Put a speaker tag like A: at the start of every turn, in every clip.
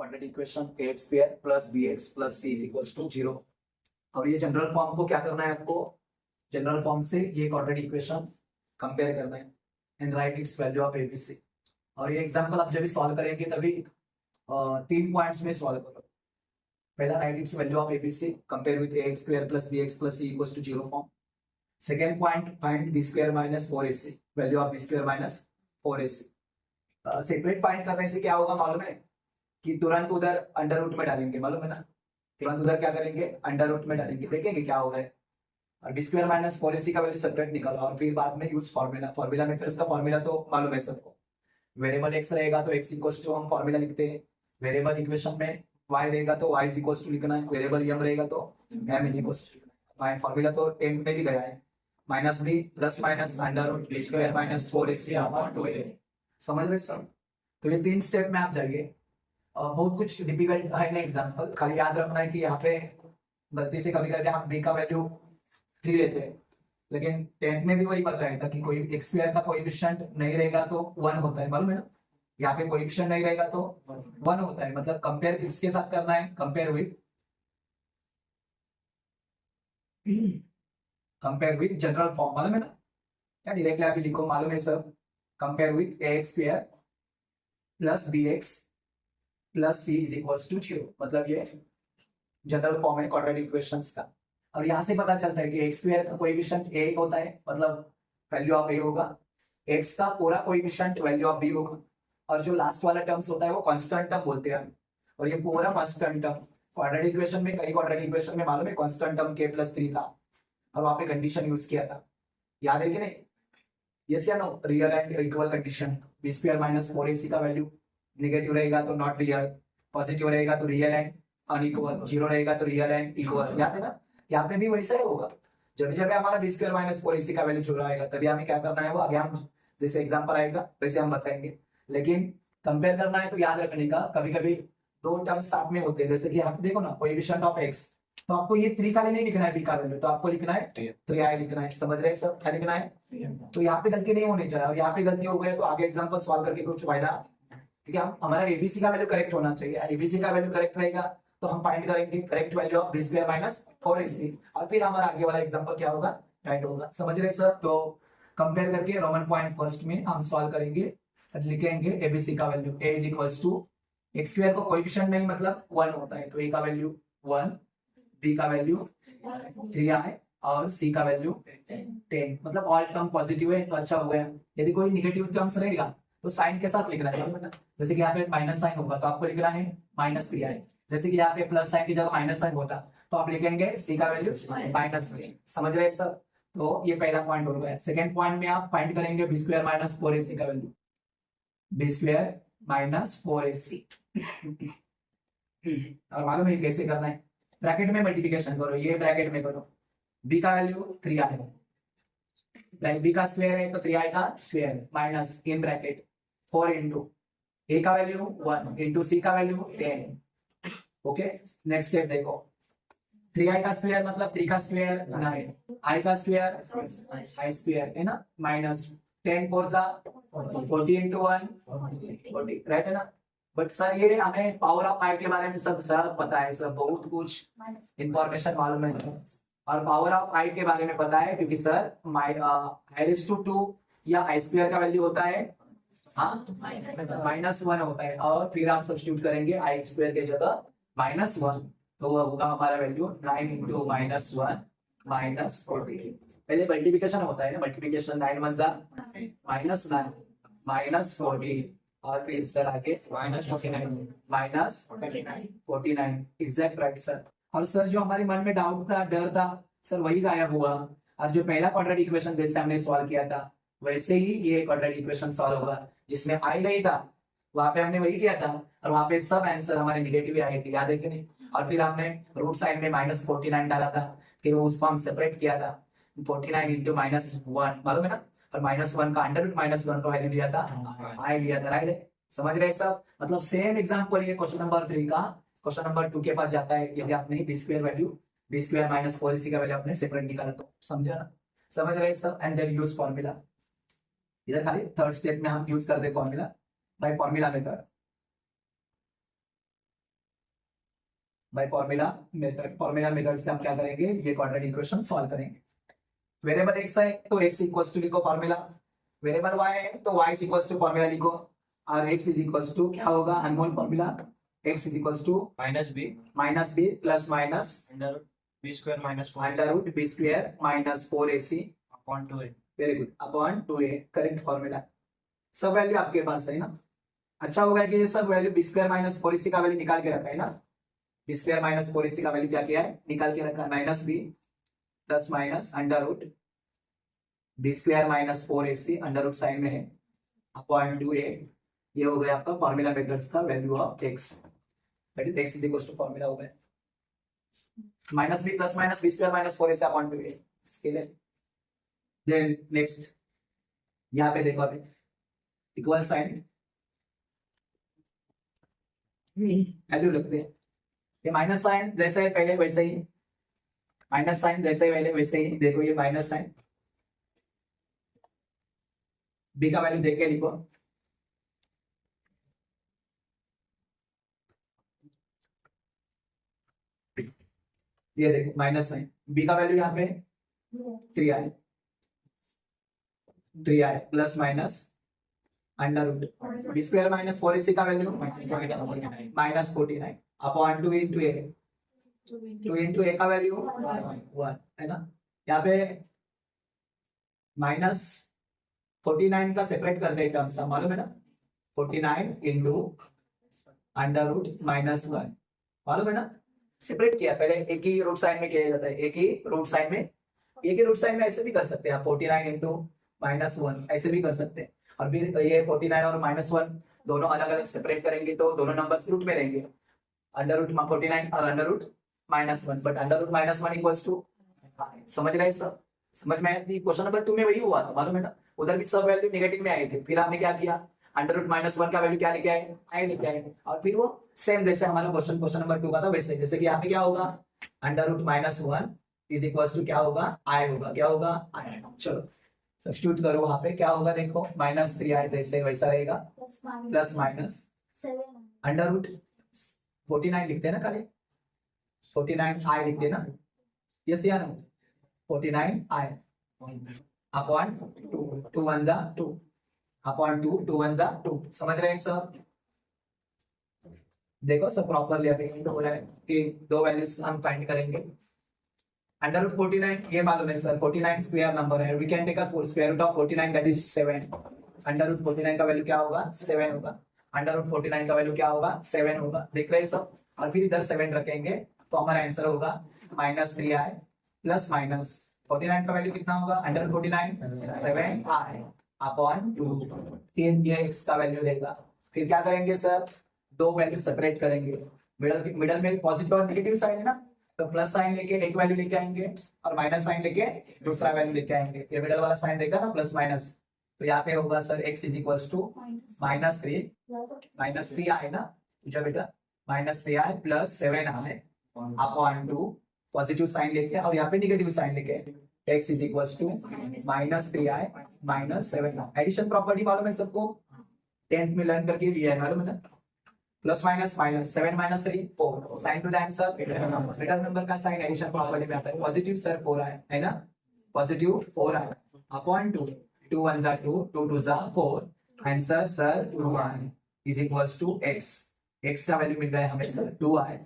A: Quadratic equation ax square plus bx plus c is equals to 0। और ये general form को क्या करना है आपको, जनरल फॉर्म से ये क्वाड्रेटिक इक्वेशन कंपेयर करना है and right its value of abc। और ये एग्जांपल आप जब भी सॉल्व करेंगे तभी 3 पॉइंट्स में सॉल्व करो। पहला write its value of abc compare with ax square plus bx plus c equals to 0 form. Second point find b square minus 4ac, value of b square minus 4ac। Separate find करने से क्या होगा मालूम है कि तुरंत उधर under root में डालेंगे, मालूम है ना, तुरंत उधर क्या करेंगे अंडर रूट में डालेंगे, देखेंगे क्या हो रहा है। और बी स्क्वायर माइनस 4ac का वैल्यू सेपरेट निकालो और फिर बाद में यूज फॉर्मूला, फॉर्मूला मेथड्स का फॉर्मूला तो मालूम है सबको। वेरिएबल x रहेगा तो x इक्वल्स टू हम फॉर्मूला लिखते हैं, वेरिएबल इक्वेशन में y रहेगा तो y इज इक्वल्स टू लिखना है, वेरिएबल m रहेगा तो m इज इक्वल्स टू लिखना है। फॉर्मूला तो 10th में भी गया है, minus b plus minus under root b square minus 4ac upon 2a। समझ रहे सर? तो ये 3 स्टेप में आप जाइए। बहुत कुछ डिफिकल्ट है ना एग्जांपल, खाली याद रखना है कि यहाँ पे गलती से कभी कभी हम b का वैल्यू 3 लेते हैं, लेकिन 10th में भी वही बताया था कि कोई एक्स स्क्वायर का कोएफिशिएंट नहीं रहेगा तो 1 होता है, मालूम है ना। यहाँ पे कोएफिशिएंट नहीं रहेगा तो 1 होता है, मतलब कंपेयर किसके साथ करना है, कंपेयर विद जनरल फॉर्म, मालूम है ना। या डायरेक्टली आप लिखो, मालूम है sir, compare with ax square plus bx plus c is equals to 0, मतलब ये जनरल फॉर्म है क्वाड्रेटिक इक्वेशंस का। और यहाँ से पता चलता है कि x स्क्वायर का कोएफिशिएंट a होता है, मतलब वैल्यू ऑफ a होगा, x का पूरा कोएफिशिएंट वैल्यू ऑफ b होगा, और जो लास्ट वाला टर्म्स होता है वो कांस्टेंट टर्म बोलते हैं हम, और ये पूरा कांस्टेंट टर्म। क्वाड्रेटिक इक्वेशन में, कई क्वाड्रेटिक इक्वेशन में मालूम है कांस्टेंट टर्म k+3 था और वहां पे कंडीशन यूज किया था, याद है कि नहीं? यस या no? Real and equal condition. b square minus 4ac का वैल्यू नेगेटिव रहेगा तो नॉट रियल, पॉजिटिव रहेगा तो रियल एंड अनइक्वल, 0 रहेगा तो रियल एंड इक्वल, याद है ना। यहाँ पे भी वैसा ही होगा, जब जब हमारा b स्क्वायर माइनस 4ac का वैल्यू जुड़ा रहेगा तभी हमें क्या करना है वो आगे हम जैसे एग्जांपल आएगा वैसे हम बताएंगे। लेकिन कंपेयर करना है तो याद रखने का, कभी कभी दो टर्म्स साथ में होते हैं, जैसे कि आप देखो ना कोएफिशिएंट ऑफ x, तो आपको ये 3 का नहीं लिखना है b का वैल्यू, तो आपको लिखना है 3i लिखना है, समझ रहे हैं सब? क्या लिखना है? तो यहाँ पे गलती नहीं होनी चाहिए, और यहाँ पे गलती हो गई तो आगे एग्जांपल सॉल्व करके कुछ फायदा, ठीक है। हमारा एबीसी का वैल्यू करेक्ट होना चाहिए, एबीसी का वैल्यू करेक्ट रहेगा तो हम फाइंड करेंगे correct value of b square minus 4ac, और फिर हमारा आगे वाला एग्जांपल क्या होगा, राइट होगा। समझ रहे सर? तो कंपेयर करके रोमन पॉइंट फर्स्ट में हम सॉल्व करेंगे, लिखेंगे एबीसी का value a is equals to x square को कोएफिशिएंट नहीं मतलब 1 होता है, तो a का वैल्यू 1, b का वैल्यू 3i और c का वैल्यू 10, मतलब ऑल टर्म पॉजिटिव है तो अच्छा हो गया। यदि कोई नेगेटिव टर्म्स रहेगा तो साइन के साथ लिखना है, जैसे कि यहाँ पे माइनस साइन होगा तो आपको लिखना है -3i, जैसे कि यहाँ पे प्लस साइन की जगह माइनस साइन होता तो आप लिखेंगे c का वैल्यू -10। समझ रहे हैं सर? तो ये पहला पॉइंट हो गया। सेकंड पॉइंट में आप फाइंड करेंगे b स्क्वायर माइनस 4ac का value, b square minus 4ac। और मालूम है कैसे करना है, ब्रैकेट में मल्टीप्लिकेशन करो, ये ब्रैकेट में करो, b का वैल्यू 3i, b का स्क्वायर है तो 3i का square minus in bracket 4 into a का वैल्यू 1 इंटू c का वैल्यू 10। ओके, नेक्स्ट स्टेप देखो, 3i का स्क्वायर मतलब 3 का स्क्वायर 9, i का स्क्वायर i स्क्वायर है ना, माइनस 10 4 जा 40 इंटू 1 40, राइट है ना। बट सर ये हमें पावर ऑफ i के बारे में सब पता है, सब बहुत कुछ इंफॉर्मेशन मालूम है, और पावर ऑफ i के बारे में पता है क्योंकि सर i⁻² या i स्क्वायर का वैल्यू होता है -1 होता है, और फिर हम सब्स्टिट्यूट करेंगे i स्क्वायर के जगह -1, तो वो होगा हमारा वैल्यू 9 इंटू -1 -40। पहले मल्टीप्लिकेशन होता है ना, मल्टीप्लिकेशन 9 1 जा -9 -40, और फिर सर आगे -49 एग्जैक्ट राइट सर। और सर जो हमारे मन में डाउट था, डर था, सर वही गायब हुआ, और जो पहला क्वाड्रेटिक इक्वेशन जैसे हमने सॉल्व किया था वैसे ही ये क्वाड्रेटिक इक्वेशन सॉल्व होगा, जिसमें i नहीं था वहां पे हमने वही किया था, और वहां पे सब आंसर हमारे निगेटिव आए थे, याद है कि नहीं। और फिर हमने रूट साइड में -49 डाला था, फिर उसको हम सेपरेट किया था 49 इंटू -1, मालूम है ना, और -1 का अंडर रूट -1 का वैल्यू लिया था i लिया था, राइट है। समझ रहे सब? मतलब सेम एग्जांपल ये क्वेश्चन नंबर 3 का क्वेश्चन नंबर 2 के पास जाता है, यदि आपने b square value b square minus 4ac का वैल्यू आपने सेपरेट निकाला तो, समझा ना? समझ रहे सब? एंड देन यूज फॉर्मूला, इधर खाली थर्ड स्टेप में हम यूज करते formula, bye formula method. By formula method से हम क्या करेंगे, ये क्वाड्रेटिक इक्वेशन सॉल्व करेंगे। वेरिएबल एक्स है तो एक्स इक्वल्स टू लिखो फॉर्मूला, वेरिएबल वाई है तो वाई इक्वल्स टू फॉर्मूला लिखो, और एक्स इज इक्वल्स टू क्या होगा, Anmol formula, x is equals to minus B plus minus
B: under b square minus
A: under root B square minus 4ac
B: upon 2a।
A: Very good, upon 2a, correct formula. सब value आपके पास है ना। अच्छा होगा कि ये सब value B square minus 4ac का वैल्यू निकाल के रखा है ना, बी स्क्वायर माइनस 4ac का वैल्यू क्या किया है, निकाल के रखा है, minus B plus minus under root B square minus 4ac under root sign में है अपॉन 2a, ये हो गया आपका फॉर्मूला मेथड्स का value of x, that is x is equal to formula हो गया minus B plus minus B square minus 4ac upon 2a, इसके लिए। देन नेक्स्ट यहाँ पे देखो, अभी इक्वल साइन वैल्यू रखते हैं, ये माइनस साइन जैसा है पहले वैसे ही, माइनस साइन जैसे ही पहले वैसे ही, देखो ये माइनस साइन, बी का वैल्यू देख के लिखो, ये देखो माइनस साइन, बी का वैल्यू यहाँ पे 3i plus minus under root B square minus 4ac का value minus 49 upon 2 into A, 2 into A का वैल्यू 1 है ना। यहाँ पे माइनस 49 का सेपरेट करते हैं टर्म्स, मालूम है ना, 49 इंटू अंडर रूट माइनस 1, मालूम है ना, सेपरेट किया, पहले एक ही रूट साइन में किया जाता है, एक ही रूट साइन में ऐसे भी कर सकते हैं आप, 49 इंटू माइनस 1 ऐसे भी कर सकते हैं, और फिर ये 49 और माइनस 1 दोनों अलग अलग सेपरेट करेंगे तो दोनों नंबर्स रूट में रहेंगे, अंडर रूट 49 और under root minus 1, but under root minus 1 equals to, समझ रहे हैं सब, समझ में आया। क्वेश्चन नंबर 2 में वही हुआ था, मालूम है ना, उधर भी सब वैल्यू नेगेटिव में आए थे, फिर आपने क्या किया, अंडर रूट माइनस 1 का वैल्यू क्या लेके आए, आई लेके आए, और फिर वो सेम जैसे हमारा क्वेश्चन नंबर 2 का था वैसे, जैसे कि यहाँ पे क्या होगा, under root minus 1 is equal to क्या होगा, आई होगा, क्या होगा, आई। चलो सब्स्टिट्यूट करो, वहां पे क्या होगा, देखो माइनस 3i जैसे वैसा रहेगा, प्लस माइनस अंडर रूट 49 लिखते हैं ना, खाली 49i लिखते हैं ना, यस या नो, 49i अपॉन 2 1 जा 2 अपॉन 2 1 जा 2, समझ रहे हैं सब। देखो सब प्रॉपरली अभी हो रहा है कि दो वैल्यूज हम फाइंड करेंगे, अंडर रूट 49 ये मालूम है सर, 49 स्क्वायर नंबर है, we can take a square root of 49 that is 7, under root 49 का वैल्यू क्या होगा, 7 होगा, अंडर रूट 49 का वैल्यू क्या होगा, 7 होगा, देख रहे हैं सब, और फिर इधर 7 रखेंगे तो हमारा आंसर होगा माइनस 3i प्लस माइनस 49 का वैल्यू कितना होगा, अंडर रूट 49 7i अपॉन 2, तीन ये x का वैल्यू देगा, फिर क्या करेंगे सर, दो वैल्यू सेपरेट करेंगे, मिडल में पॉजिटिव और नेगेटिव साइन है ना, तो प्लस साइन लेके एक वैल्यू लेके आएंगे और माइनस साइन लेके दूसरा वैल्यू लेके आएंगे, ये मिडल वाला साइन देखा ना प्लस माइनस, तो यहाँ पे होगा sir x is equal to minus 3 I ना, पूछा बेटा, minus 3i plus 7i upon 2, positive sign लेके और यहाँ पे नेगेटिव साइन लेके, x is equal to minus 3i minus 7i, addition property मालूम है सबको, 10th में लर्न करके लिया है, मालूम है ना, plus minus minus 7 minus 3 4, sign to the answer, middle number का साइन एडिशन प्रॉपर्टी में आता है, पॉजिटिव सर 4 है ना, पॉजिटिव 4 है अपॉन 2, 2 1 जा 2, 2 2 जा 4, answer sir 2i is equals to x, x का वैल्यू मिल गया हमें सर 2i,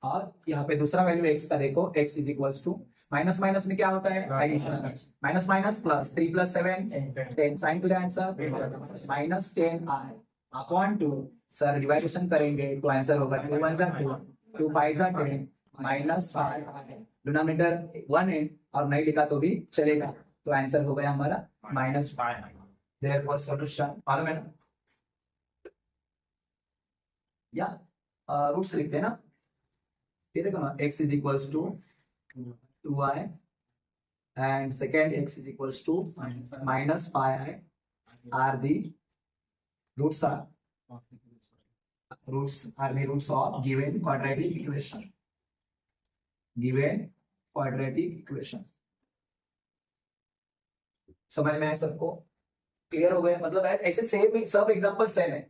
A: और यहाँ पे दूसरा वैल्यू x का देखो, x is equals to minus minus में क्या होता है, addition, minus minus plus 3 plus 7 10, sign to the answer minus 10i upon 2, sir division करेंगे तो आंसर होगा 2 1 जा 2, 2 5 जा 10 माइनस 5, डिनोमिनेटर 1 है और नहीं लिखा तो भी चलेगा, तो आंसर हो गया हमारा माइनस 5, देयरफॉर सॉल्यूशन, मालूम है ना, या रूट्स लिखते हैं ना, ये देखो ना, x is equals to 2i and second x is equals to minus pi I are the roots of given quadratic equation, समझ में आया सबको, क्लियर हो गया, मतलब ऐसे सेम सब एग्जांपल सेम है,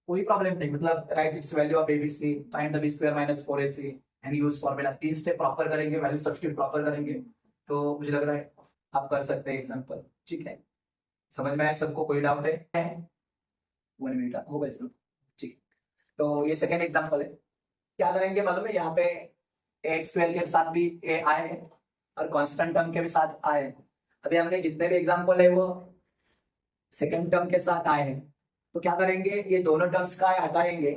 A: कोई प्रॉब्लम नहीं, मतलब write its value of ABC, find the B square minus 4ac and use formula. 3 step proper करेंगे, वैल्यू सब्स्टिट्यूट प्रॉपर करेंगे, तो मुझे लग रहा है आप कर सकते हैं एग्जांपल। ठीक है, समझ में आया सबको? कोई डाउट है? 1 मिनट होगा इसमें। ठीक, तो ये सेकेंड एग्जांपल है। क्या करेंगे मालूम है, यहाँ पे एक्स स्क्वायर के साथ भी ए आए है और कांस्टेंट टर्म के भी साथ आए है। अभी हमने जितने भी एग्जांपल है वो सेकेंड टर्म के साथ आए हैं, तो क्या करेंगे, ये दोनों टर्म्स का हटाएंगे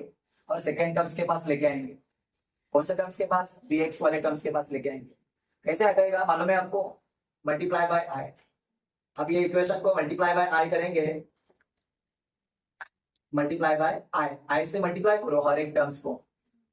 A: और सेकेंड टर्म्स के पास लेके आएंगे। कौन से टर्म्स के पास? bx वाले टर्म्स के पास लेके आएंगे। कैसे हटेगा मालूम है आपको? मल्टीप्लाई बाय आई। अब ये इक्वेशन को मल्टीप्लाई बाय आई करेंगे, मल्टीप्लाई बाय आई, आई से मल्टीप्लाई करो हर एक टर्म्स को,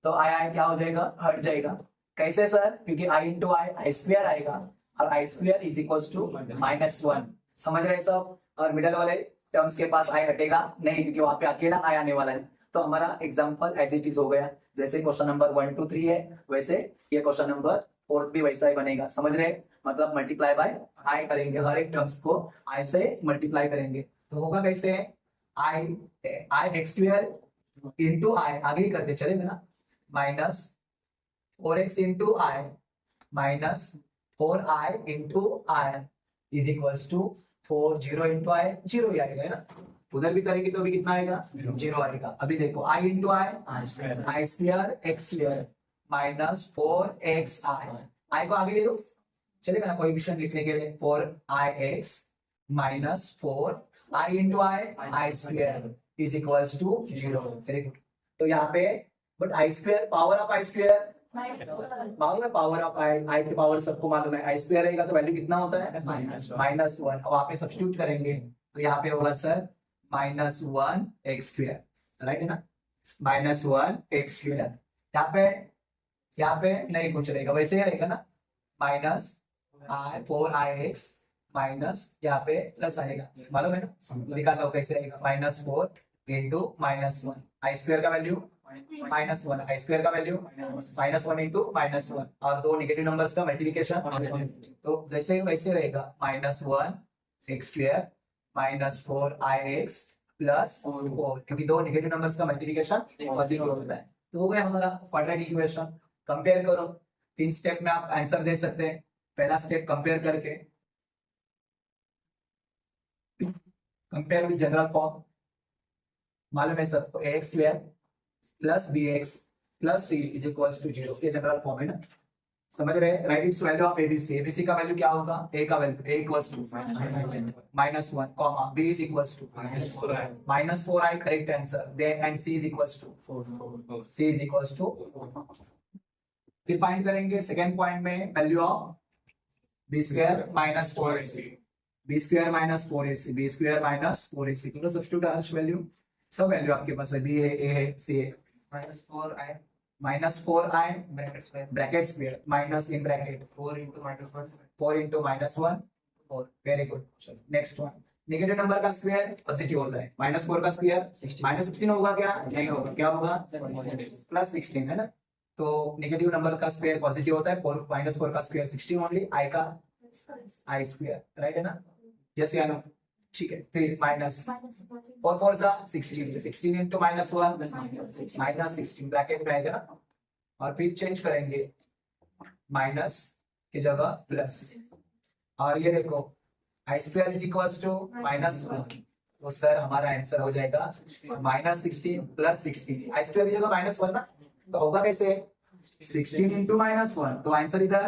A: तो आई आई क्या हो जाएगा? हट जाएगा। कैसे सर? क्योंकि आई इंटू आई, आई स्क्वायर आएगा और आई स्क्वायर इज इक्वल टू -1। समझ रहे सब? और मिडल वाले टर्म्स के पास आई हटेगा नहीं, क्योंकि वहां पे अकेला आई आने वाला है। तो हमारा एग्जांपल एज इट इज हो गया। जैसे क्वेश्चन नंबर 1 2 3 है, वैसे ये क्वेश्चन नंबर 4 भी वैसा ही बनेगा। समझ रहे? मतलब मल्टीप्लाई बाय आई करेंगे, हर एक टर्म्स को आई से मल्टीप्लाई करेंगे। तो होगा कैसे? I i x square into i, आगे ही करते चलेगा ना, minus 4x into i minus 4i into i is equals to 4 0 into i, 0 ही आएगा है ना। उधर भी करेंगे तो भी कितना आएगा? 0 आएगा। अभी देखो i into I square x square minus 4x i को आगे ले लो, चलेगा ना कोएफिशिएंट लिखने के लिए। 4ix minus 4i into I square is equals to 0। Very good. तो यहाँ पे but I square power of I square मालूम है, पावर ऑफ आई, आई की पावर सबको मालूम है। आई स्क्वायर रहेगा तो वैल्यू कितना होता है? -1। अब आप सब्स्टिट्यूट करेंगे तो यहाँ पे होगा सर -1 एक्स स्क्वायर, राइट है ना, -1 एक्स स्क्वायर। यहाँ पे नहीं कुछ रहेगा, वैसे ही रहेगा ना, माइनस 4ix माइनस यहाँ पे प्लस आएगा, मालूम है ना, दिखाता हूँ कैसे आएगा। -4 इंटू -1, आई स्क्वायर का वैल्यू -1, आई स्क्वायर का वैल्यू -1 इंटू -1, और दो नेगेटिव नंबर्स का मल्टीप्लिकेशन, तो जैसे ही वैसे रहेगा -1 एक्स स्क्वायर -4ix प्लस 4, क्योंकि दो नेगेटिव नंबर्स का मल्टीप्लिकेशन पॉजिटिव होता है। तो हो गया हमारा क्वाड्रेटिक इक्वेशन। कंपेयर करो, 3 स्टेप में आप आंसर दे सकते हैं। पहला स्टेप कंपेयर करके, कंपेयर विद जनरल फॉर्म, मालूम है सबको ax square plus bx plus c is equals to 0, ये जनरल फॉर्म है ना, समझ रहे हैं? Right its value of ABC, ABC का वैल्यू क्या होगा? a का value a equals to -1 comma b is equals to -4i, correct answer दे, and c is equals to c is equals to. फिर फाइंड करेंगे सेकंड पॉइंट में value of b square minus 4ac, b square minus 4ac, b square minus 4ac, तो substitute arch value, सब value आपके पास है, b है, a है, c है। -4i bracket square minus in bracket 4 into -1 4, very good. चलो नेक्स्ट वन, नेगेटिव नंबर का स्क्वायर पॉजिटिव होता है, -4 का स्क्वायर -16 होगा क्या? नहीं होगा, क्या होगा? +16 है ना। तो नेगेटिव नंबर का स्क्वायर पॉजिटिव होता है, -4 का स्क्वायर 16 ओनली, i का i स्क्वायर, राइट है ना, यस या नो? ठीक है, फिर माइनस 4 4 जा 16, 16 इंटू -1 -16 ब्रैकेट में आएगा ना, और फिर चेंज करेंगे माइनस की जगह प्लस, और ये देखो आई स्क्वायर इज इक्वल्स टू -1, तो सर हमारा आंसर हो जाएगा -16 प्लस 16, आई स्क्वायर की जगह -1 ना, तो होगा कैसे? 16 इंटू -1, तो आंसर इधर,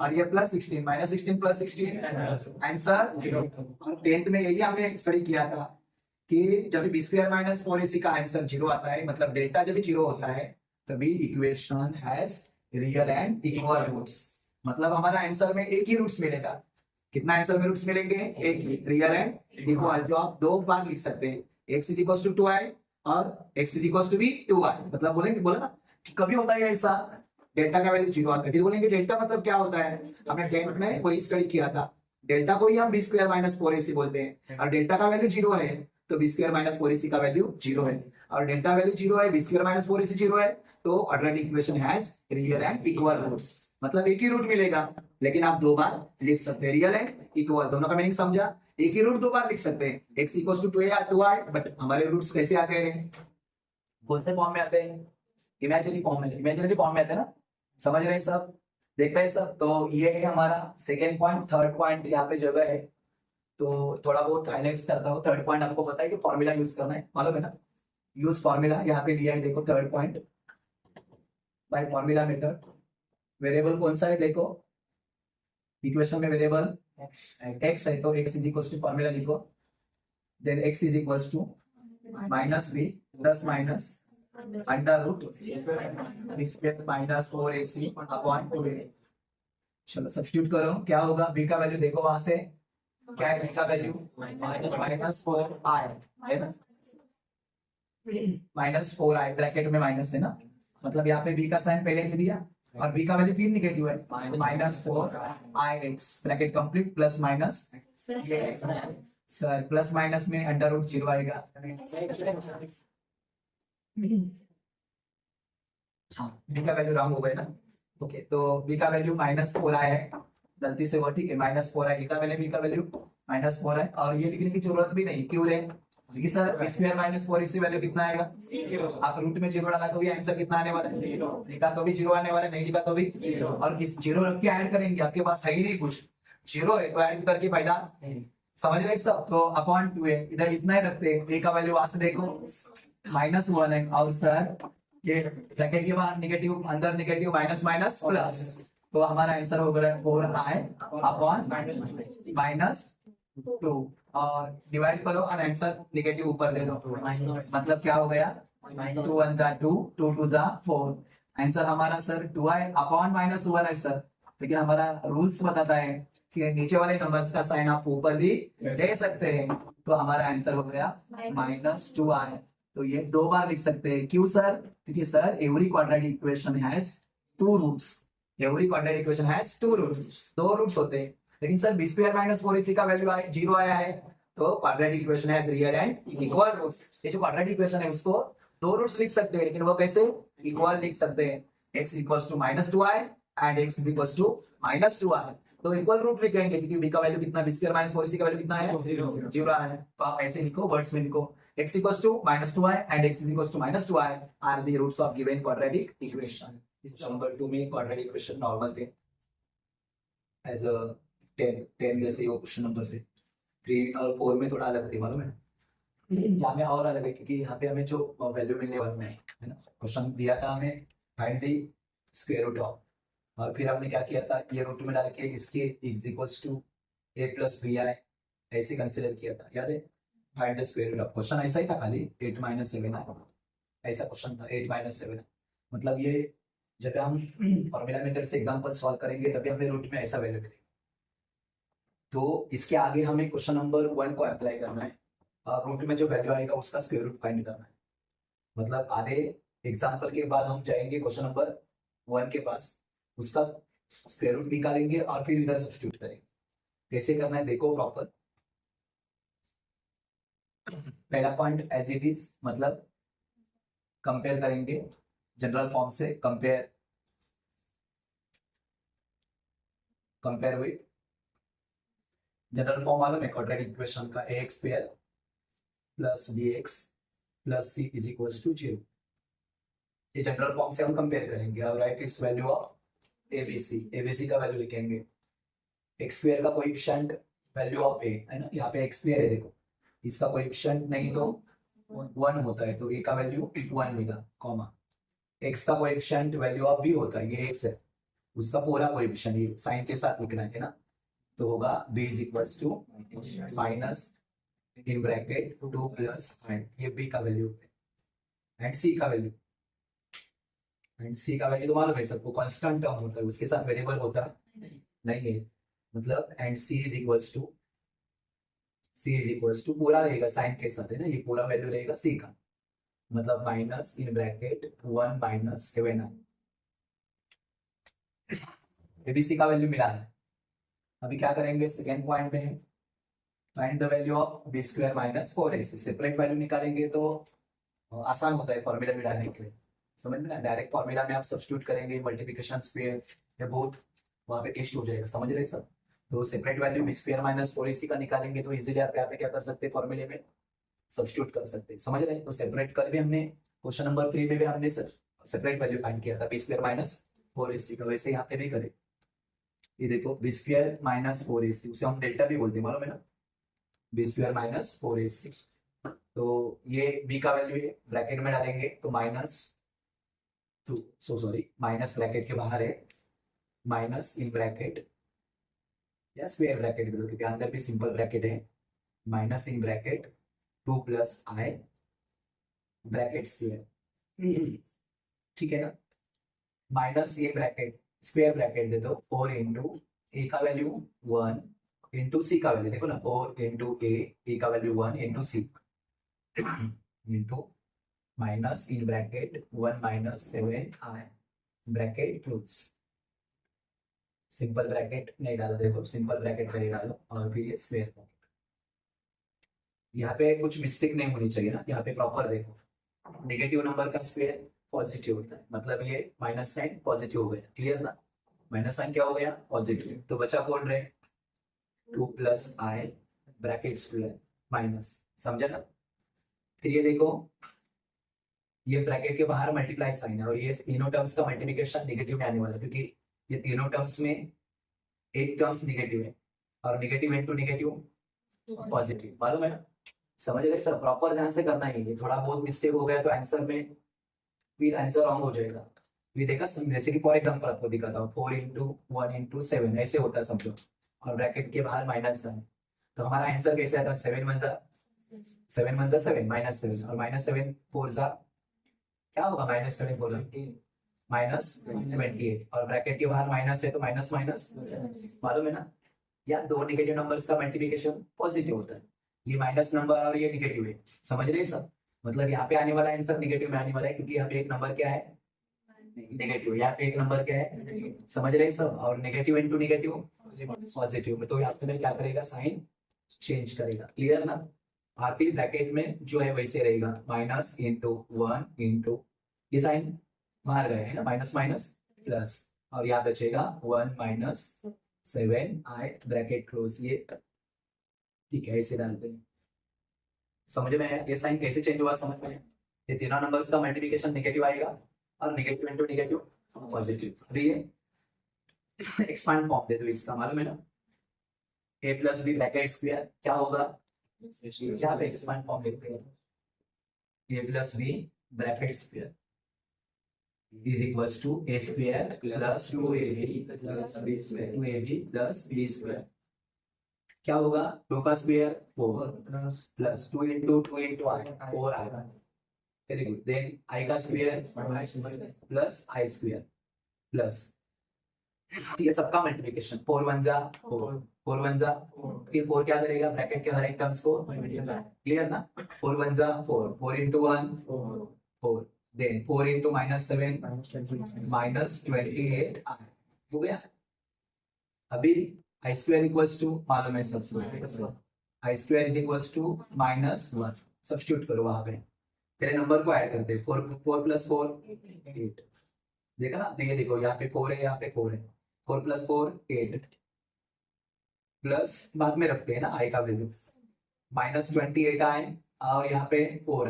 A: और ये +16, -16 प्लस 16 आंसर 0। और 10th में यही हमने स्टडी किया था कि जब b स्क्वायर माइनस 4ac का आंसर 0 आता है, मतलब डेल्टा जब 0 होता है, तभी equation has real and equal roots, मतलब हमारा आंसर में एक ही रूट्स मिलेगा। कितना आंसर में रूट्स मिलेंगे? एक ही, रियल एंड इक्वल, जो आप दो बार लिख सकते हैं, x is equal to 2i और x इज इक्वल टू भी 2i, मतलब बोलेंगे, बोला ना कभी होता है ऐसा, डेल्टा का वैल्यू 0 आता है, फिर बोलेंगे डेल्टा मतलब क्या होता है? हमने 10th में वही स्टडी किया था, डेल्टा को ही हम b स्क्वायर माइनस 4ac बोलते हैं, और डेल्टा का वैल्यू 0 है तो b स्क्वायर माइनस 4ac का वैल्यू 0 है, और डेल्टा वैल्यू 0 है, b स्क्वायर माइनस 4ac 0 है, तो quadratic equation has real and equal roots, मतलब एक ही रूट मिलेगा, लेकिन आप दो बार लिख सकते हैं, रियल एंड इक्वल, दोनों का मीनिंग समझा? एक ही रूट दो बार लिख सकते हैं, x इक्वल टू 2a या 2i, बट हमारे रूट्स कैसे आते हैं, कौन से फॉर्म में आते हैं, इमेजिनरी फॉर्म में, इमेजिनरी फॉर्म में आते हैं ना, समझ रहे हैं सब, देख रहे हैं सब। तो ये है हमारा सेकेंड पॉइंट। थर्ड पॉइंट यहाँ पे जगह है, तो थोड़ा बहुत हाईलाइट्स करता हूँ। थर्ड पॉइंट आपको पता है कि फॉर्मूला यूज करना है, मालूम है ना, यूज फॉर्मूला यहाँ पे लिया है, देखो third point, bye formula method. Variable कौन सा है देखो, इक्वेशन में वेरिएबल x है, तो x is equal to formula लिखो, then x is equal to minus b plus minus under root square minus 4ac upon 2a। चलो सब्स्टिट्यूट करो, क्या होगा, b का वैल्यू देखो वहां से, क्या है b का वैल्यू -4i है ना, -4i ब्रैकेट में माइनस है ना, मतलब यहाँ पे b का साइन पहले दे दिया और b का वैल्यू फिर निगेटिव है, -4ix bracket complete plus minus, sir plus minus में अंडर रूट 0 आएगा, हाँ b का वैल्यू रॉन्ग हो गया ना, ओके, तो b का वैल्यू -4i है, गलती से वो, ठीक है, -4i लिखा मैंने, b का वैल्यू -4 है, और ये लिखने की जरूरत भी नहीं, क्यों रे, क्योंकि सर b स्क्वायर -4 इसी वैल्यू कितना आएगा, आप रूट में 0 डाला तो भी आंसर कितना आने वाला है, लिखा तो भी 0 आने वाला है, नहीं लिखा तो भी 0, और इस 0 रख के ऐड करेंगे, आपके पास है ही नहीं कुछ, 0 है तो ऐड करके फायदा, समझ रहे सब, तो अपॉन 2 है, इधर इतना ही रखते हैं, a का वैल्यू वहां से देखो -1 है, और सर ये ब्रैकेट के बाहर निगेटिव, अंदर निगेटिव, माइनस माइनस प्लस, तो हमारा आंसर हो गया 4i अपॉन -2, और डिवाइड करो और आंसर निगेटिव ऊपर दे दो, मतलब क्या हो गया, 2 1 जा 2, 2 2 जा 4, आंसर हमारा सर 2i अपॉन -1 है सर, लेकिन हमारा रूल्स बताता है कि नीचे वाले नंबर्स का साइन आप ऊपर भी दे सकते हैं, तो हमारा आंसर हो गया -2i, तो ये 2 बार लिख सकते हैं, क्यों सर, क्योंकि sir every quadratic equation has 2 roots, every quadratic equation has 2 roots, 2 roots होते हैं, लेकिन सर b स्क्वायर -4ac का वैल्यू 0 आया है, तो quadratic equation has real and equal roots, ये जो क्वाड्रेटिक इक्वेशन है उसको 2 रूट्स लिख सकते हैं, लेकिन वो कैसे, इक्वल लिख सकते हैं, x equals to -2i and x equals to -2i, तो इक्वल रूट लिखेंगे, क्योंकि b का वैल्यू कितना, b स्क्वायर -4ac का वैल्यू कितना है, 0 है, तो आप ऐसे लिखो, वर्ड्स में लिखो, x equals to -2i and x is equals to -2i are the roots of given quadratic equation. This number 2 में quadratic equation normal थे, as a 10 जैसे ही वो क्वेश्चन नंबर थे, 3 और 4 में थोड़ा अलग थे, मालूम है, यहाँ में और अलग है, क्योंकि यहाँ पे हमें जो वैल्यू मिलने वाली है ना, क्वेश्चन दिया था हमें find the square root of, और फिर हमने क्या किया था, ये रूट में डाल के इसके x equals to a plus bi ऐसे कंसीडर किया था, याद है, find the square root of, question ऐसा ही था, खाली 8 - 7 ऐसा क्वेश्चन था, 8 - 7, मतलब ये जब हम फॉर्मूला मेथड से एग्जांपल सॉल्व करेंगे तभी हमें रूट में ऐसा वैल्यू मिलेगा, तो इसके आगे हमें क्वेश्चन नंबर 1 को अप्लाई करना है, और रूट में जो वैल्यू आएगा उसका स्क्वायर रूट फाइंड करना है, मतलब आधे एग्जांपल के बाद हम जाएंगे क्वेश्चन नंबर 1 के पास, उसका स्क्वायर रूट निकालेंगे और फिर इधर सब्स्टिट्यूट करेंगे, कैसे करना है देखो प्रॉपर। पहला पॉइंट एज इट इज, मतलब कंपेयर करेंगे जनरल फॉर्म से, कंपेयर विद जनरल फॉर्म मालूम है क्वाड्रेटिक इक्वेशन का, ax square plus bx plus c is equals to 0, ये जनरल फॉर्म से हम कंपेयर करेंगे, और right its value of abc का वैल्यू लिखेंगे, x स्क्वायर का कोएफिशिएंट वैल्यू ऑफ a है ना, यहाँ पे x स्क्वायर है देखो, इसका कोएफिशिएंट नहीं तो 1 होता है, तो a का वैल्यू 1 मिला, कॉमा x का कोएफिशिएंट वैल्यू ऑफ b होता है, ये x है, उसका पूरा कोएफिशिएंट ये साइन के साथ लिखना है ना, तो होगा b is equals to minus in bracket 2 plus and ये b का वैल्यू है, एंड c का वैल्यू, तो मालूम है सबको, कांस्टेंट टर्म होता है, उसके साथ वेरिएबल होता नहीं है, मतलब and c is equals to पूरा रहेगा साइन के साथ है ना, ये पूरा वैल्यू रहेगा c का, मतलब minus in bracket 1 - 7i, abc का वैल्यू मिला है, अभी क्या करेंगे सेकेंड पॉइंट में, find the value of b square -4ac, separate value निकालेंगे तो आसान होता है फॉर्मूला में डालने के लिए, समझ में ना, डायरेक्ट फॉर्मूला में आप सब्स्टिट्यूट करेंगे, मल्टीप्लिकेशन स्क्वायर ये बहुत वहां पे टेस्ट हो जाएगा, समझ रहे सब, तो separate value B square minus 4ac का निकालेंगे तो इजीली आप यहाँ पे क्या कर सकते हैं, फॉर्मूले में सब्स्टिट्यूट कर सकते हैं, समझ रहे हैं। तो सेपरेट कल भी हमने क्वेश्चन नंबर 3 में भी हमने सेपरेट वैल्यू फाइंड किया था बी स्क्वायर माइनस 4ac का, वैसे यहाँ पे भी करें। ये देखो बी स्क्वायर माइनस 4ac, उसे हम डेल्टा भी बोलते हैं, मालूम है ना, बी स्क्वायर माइनस 4ac। तो ये b का वैल्यू है, ब्रैकेट में डालेंगे तो माइनस ब्रैकेट के बाहर है, माइनस इन ब्रैकेट या स्क्वायर ब्रैकेट दो क्योंकि अंदर भी सिंपल ब्रैकेट है, minus in bracket 2 plus I bracket square, ठीक है ना, माइनस ये ब्रैकेट स्क्वायर ब्रैकेट दे दो 4 इंटू ए का वैल्यू 1 इंटू सी का वैल्यू, देखो ना 4 इंटू ए का value 1 into C into minus in bracket 1 minus 7 I bracket close, simple bracket नहीं डालो, देखो सिंपल ब्रैकेट पहले डालो और फिर ये स्क्वायर ब्रैकेट। यहाँ पे कुछ मिस्टेक नहीं होनी चाहिए ना, यहाँ पे प्रॉपर देखो, नेगेटिव नंबर का स्क्वायर पॉजिटिव होता है, मतलब ये माइनस साइन पॉजिटिव हो गया, क्लियर ना, माइनस साइन क्या हो गया, पॉजिटिव, तो बचा कौन रहे 2 प्लस आई ब्रैकेट स्क्वायर माइनस, समझा ना। फिर ये देखो ये ब्रैकेट के बाहर मल्टीप्लाई साइन है और ये तीनों टर्म्स का मल्टीप्लिकेशन नेगेटिव में आने वाला है क्योंकि ये तीनों टर्म्स में एक टर्म्स नेगेटिव है और नेगेटिव इंटू नेगेटिव पॉजिटिव, मालूम है ना, समझ रहे सर, प्रॉपर ध्यान से करना ही है, थोड़ा बहुत मिस्टेक हो गया तो आंसर में फिर आंसर रॉन्ग हो जाएगा। ये देखा, जैसे कि फॉर एग्जाम्पल आपको दिखाता हूँ 4 इंटू 1 इंटू 7 ऐसे होता है समझो, और ब्रैकेट के बाहर माइनस है, तो हमारा आंसर कैसे आता है 7 1 जा 7 माइनस 7 और माइनस 7 4 जा क्या होगा, माइनस 7 4 माइनस 28 और ब्रैकेट के बाहर माइनस है तो माइनस माइनस, मालूम है ना, या दो नेगेटिव नंबर्स का मल्टीप्लिकेशन पॉजिटिव होता है, ये माइनस नंबर और ये नेगेटिव है, समझ रहे सब, मतलब यहाँ पे आने वाला आंसर नेगेटिव में आने वाला है क्योंकि यहाँ पे एक नंबर क्या है नेगेटिव, यहाँ पे एक नंबर क्या है, समझ रहे सब, और नेगेटिव इंटू नेगेटिव पॉजिटिव में, तो यहाँ पे क्या करेगा साइन चेंज करेगा, क्लियर ना, और फिर ब्रैकेट में जो है वैसे रहेगा माइनस इंटू 1 इंटू ये साइन बाहर गए है ना, माइनस माइनस प्लस, और यहाँ बचेगा 1 माइनस 7 आई ब्रैकेट क्लोज, ये ठीक है ऐसे डालते हैं, समझ में आया ये साइन कैसे चेंज हुआ, समझ में आया, ये तीनों नंबर्स का मल्टीप्लिकेशन नेगेटिव आएगा और नेगेटिव इंटू नेगेटिव पॉजिटिव। अभी ये एक्सपांड फॉर्म दे दो इसका, मालूम है ना, a plus B bracket square क्या होगा, यहाँ पे एक्सपांड फॉर्म लिखते हैं a plus B bracket square is equals to a square plus 2ab plus b square, क्या होगा 2 का स्क्वायर 4 प्लस 2 इंटू 2 इंटू आई 4 आएगा, वेरी गुड, देन i का square plus i square plus, ठीक है, सबका मल्टीप्लिकेशन 4 1 जा 4 1 जा, फिर 4 क्या करेगा ब्रैकेट के हर एक टर्म्स को क्लियर ना, 4 1 जा 4 4 into 1 4 then 4 into minus 7 minus 28 हो गया। अभी आई स्क्वायर इक्वल्स टू मालूम है सब, i square is equals to minus 1, substitute करो वहां पे, पहले नंबर को ऐड करते हैं 4 प्लस 4 8, देखा ना, ये देखो यहाँ पे 4 है यहाँ पे 4 है, 4 प्लस 4 8 प्लस बाद में रखते हैं ना आई का वैल्यू माइनस 28 आए और यहाँ पे 4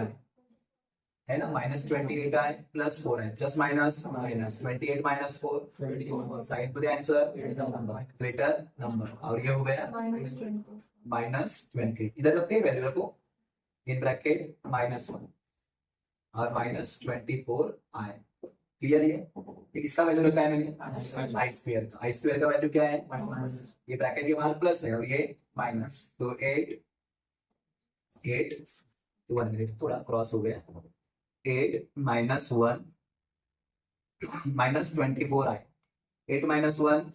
A: है ना, माइनस 28 आए प्लस 4 है, plus minus minus 28 minus 4 sign to the answer greater number, और ये हो गया माइनस 20, इधर रखते हैं वैल्यू रखो इन ब्रैकेट माइनस 1 और माइनस 24 आए, क्लियर, ये किसका वैल्यू रखा है मैंने आई स्क्वायर का, आई स्क्वायर का वैल्यू क्या है ये ब्रैकेट के बाहर प्लस है और ये माइनस, तो 8 1 मिनट थोड़ा क्रॉस हो गया, 8 माइनस 1 माइनस 24 आए, 8 माइनस 1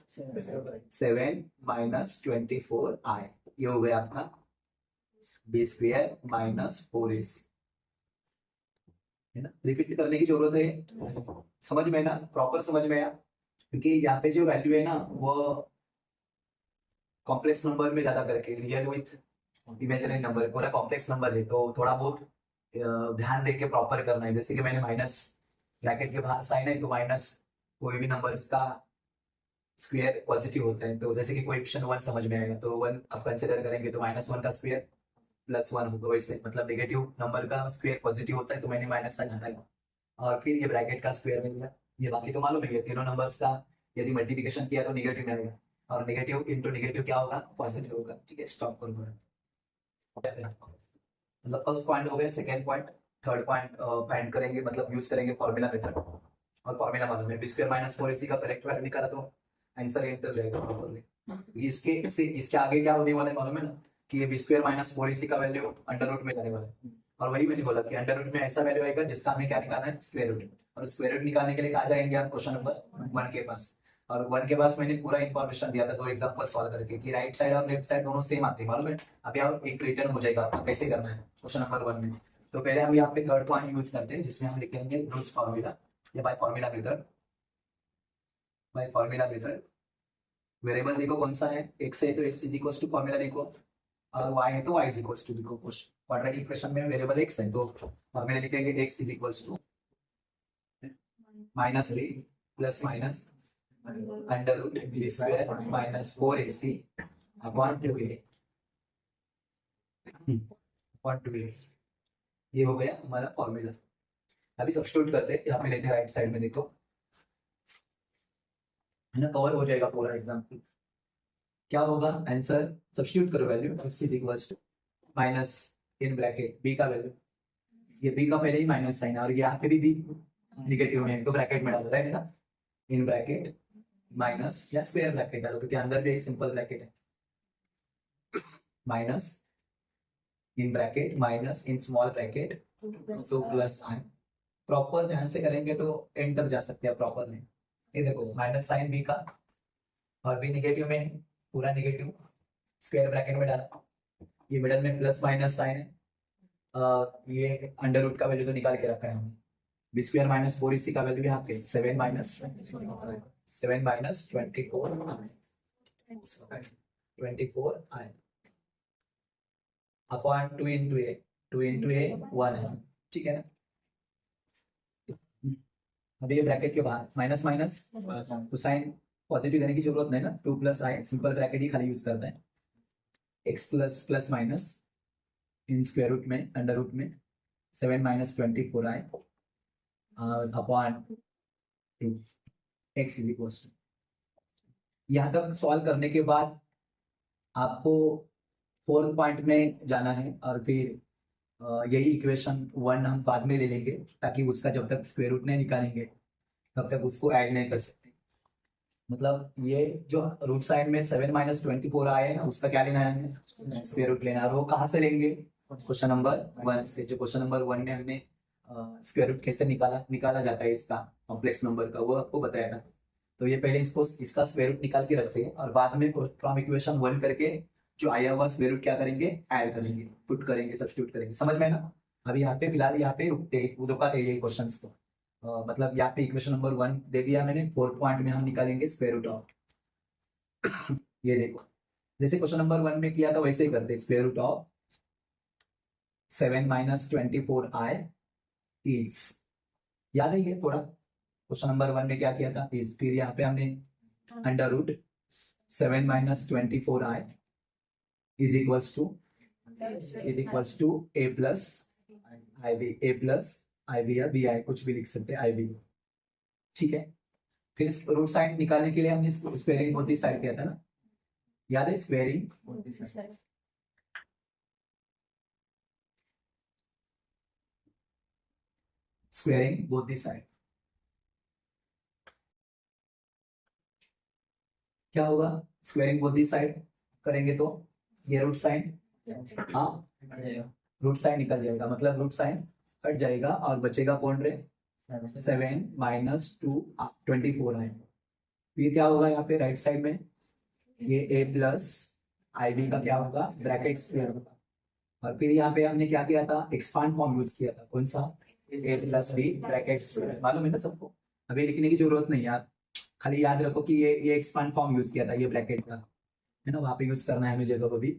A: 7 माइनस 24 आए, ये हो गया आपका बी स्क्वायर माइनस 4ac, है ना, रिपीट करने की जरूरत है, समझ में ना, प्रॉपर समझ में आया, क्योंकि यहाँ पे जो वैल्यू है ना वो कॉम्प्लेक्स नंबर में ज्यादा करके रियल विथ इमेजिनरी नंबर पूरा कॉम्प्लेक्स नंबर है, तो थोड़ा बहुत ध्यान देके प्रॉपर करना है, जैसे कि मैंने माइनस ब्रैकेट के बाहर साइन है तो माइनस कोई भी नंबर इसका स्क्वायर पॉजिटिव होता है, तो जैसे कि कोएफिशिएंट 1 समझ में आएगा, तो 1 आप कंसिडर करेंगे तो -1 का स्क्वायर +1 होगा। वैसे मतलब नेगेटिव नंबर का स्क्वायर पॉजिटिव होता है तो मैंने माइनस साइन हटाया, और फिर ये ब्रैकेट का स्क्वायर मिल गया। ये बाकी तो मालूम है, ये तीनों नंबर्स का यदि मल्टीप्लिकेशन किया तो नेगेटिव में आएगा, और नेगेटिव इंटू नेगेटिव क्या होगा, पॉजिटिव होगा। ठीक है, स्टॉप करो। मतलब फर्स्ट पॉइंट हो गया। Second point, third point find करेंगे, मतलब यूज करेंगे फॉर्मूला मेथड, और फॉर्मूला मालूम है, बी स्क्वायर माइनस 4ac का करेक्ट वैल्यू निकाला तो आंसर ये तो जाएगा प्रॉपर्ली। इसके आगे क्या होने वाला है मालूम है ना, कि ये बी स्क्वायर माइनस 4ac का वैल्यू अंडर रूट में जाने वाला है, और वही मैंने बोला कि अंडर रूट में ऐसा वैल्यू आएगा जिसका हमें क्या निकालना है, स्क्वायर रूट, और स्क्वायर रूट निकालने के लिए कहा जाएंगे आप क्वेश्चन नंबर 1 के पास, और 1 के पास मैंने पूरा इन्फॉर्मेशन दिया था दो एग्जांपल सॉल्व करके, कि राइट साइड और लेफ्ट साइड दोनों सेम आते हैं मालूम है। अब यहाँ एक रिटर्न हो जाएगा, आपको कैसे करना है क्वेश्चन नंबर 1 में। तो पहले हम यहाँ पे थर्ड पॉइंट यूज करते हैं, जिसमें हम लिखेंगे रूल्स फॉर्मूला, या by formula method. By formula method variable देखो कौन सा है, x है तो x is equal to formula लिखो, और y है तो y इज इक्वल टू लिखो। क्वाड्रेटिक इक्वेशन में वेरिएबल x है तो फॉर्मूला लिखेंगे x is equal to -3 plus minus under root B square minus 4ac upon 2a upon 2a। ये हो गया हमारा फॉर्मूला। अभी सब्स्टिट्यूट करते हैं, यहाँ पे लेते हैं राइट साइड में, देखो है ना, कवर हो जाएगा पूरा एग्जाम्पल। क्या होगा आंसर, सब्स्टिट्यूट करो value, x is equal to minus in bracket b का वैल्यू, ये b का पहले ही माइनस साइन है, और यहाँ पे भी b नेगेटिव में है तो ब्रैकेट में डाल रहा है ना, इन ब्रैकेट माइनस, या स्क्वायर ब्रैकेट डालो क्योंकि अंदर भी एक सिंपल ब्रैकेट है, minus in bracket minus in small bracket तो प्लस साइन। प्रॉपर ध्यान से करेंगे तो एंड तक जा सकते हैं प्रॉपर नहीं। ये देखो माइनस साइन b का, और b नेगेटिव में है, पूरा नेगेटिव, स्क्वायर ब्रैकेट में डाला, ये मिडल में प्लस माइनस साइन है, ये अंडर रूट का वैल्यू तो निकाल के रखा है हमने, बी स्क्वायर माइनस 4ac का वैल्यू यहाँ पे 7 माइनस 24 आए अपॉन 2 इंटू ए 1 है, ठीक है ना। अभी ये ब्रैकेट के बाहर माइनस माइनस तो साइन पॉजिटिव देने की जरूरत नहीं ना, 2 प्लस आई सिंपल ब्रैकेट ही खाली यूज करते हैं, x plus plus minus in square root में अंडर रूट में 7 minus 24 I upon 2 x is equal to. यहाँ तक सॉल्व करने के बाद आपको फोर्थ पॉइंट में जाना है, और फिर यही इक्वेशन 1 हम बाद में ले लेंगे, ताकि उसका जब तक स्क्वायर रूट नहीं निकालेंगे तब तक उसको ऐड नहीं कर सकते। मतलब ये जो रूट साइड में 7 माइनस 24 आए ना, उसका क्या लेना है, स्क्वायर रूट लेना है। वो कहाँ से लेंगे, क्वेश्चन नंबर 1 से। जो क्वेश्चन नंबर 1 में हमने स्क्वायर रूट कैसे निकाला जाता है इसका कॉम्प्लेक्स नंबर का, वो आपको बताया था। तो ये पहले इसका स्क्वायर रूट निकाल के रखते हैं, और बाद में फ्रॉम इक्वेशन 1 करके जो आया हुआ स्क्वायर रूट क्या करेंगे, ऐड करेंगे, पुट करेंगे, सब्स्टिट्यूट करेंगे। समझ में ना। अभी यहाँ पे फिलहाल यहाँ पे रुकते हैं, वो रुकाते हैं क्वेश्चन को। मतलब यहाँ पे इक्वेशन नंबर 1 दे दिया मैंने, फोर्थ पॉइंट में हम निकालेंगे स्क्वायर रूट ऑफ ये देखो जैसे क्वेश्चन नंबर 1 में किया था वैसे ही करते, square root of 7 minus 24 I is, याद है ये थोड़ा, क्वेश्चन नंबर 1 में क्या किया था इज, फिर यहाँ पे हमने under root 7 minus 24 I is equals to a plus I B या बी आई कुछ भी लिख सकते हैं, आई बी, ठीक है। फिर रूट साइड निकालने के लिए हमने स्क्वायरिंग बोथ दी साइड किया था ना, याद है, स्क्वायरिंग बोथ दी साइड। क्या होगा, स्क्वायरिंग बोथ दी साइड करेंगे तो ये रूट साइन, हाँ रूट साइन निकल जाएगा, मतलब रूट साइन हट जाएगा और बचेगा कौन रे, 7 माइनस 24 है। फिर क्या होगा यहाँ पे राइट साइड में, ये a प्लस आई बी का क्या होगा, ब्रैकेट स्क्वायर होगा, और फिर यहाँ पे हमने क्या किया था, एक्सपांड फॉर्म यूज किया था, कौन सा, a plus B bracket square, मालूम है ना सबको, अभी लिखने की जरूरत नहीं यार, खाली याद रखो कि ये एक्सपांड फॉर्म यूज किया था, ये ब्रैकेट का है ना, वहां पे यूज करना है हमें जगह को भी।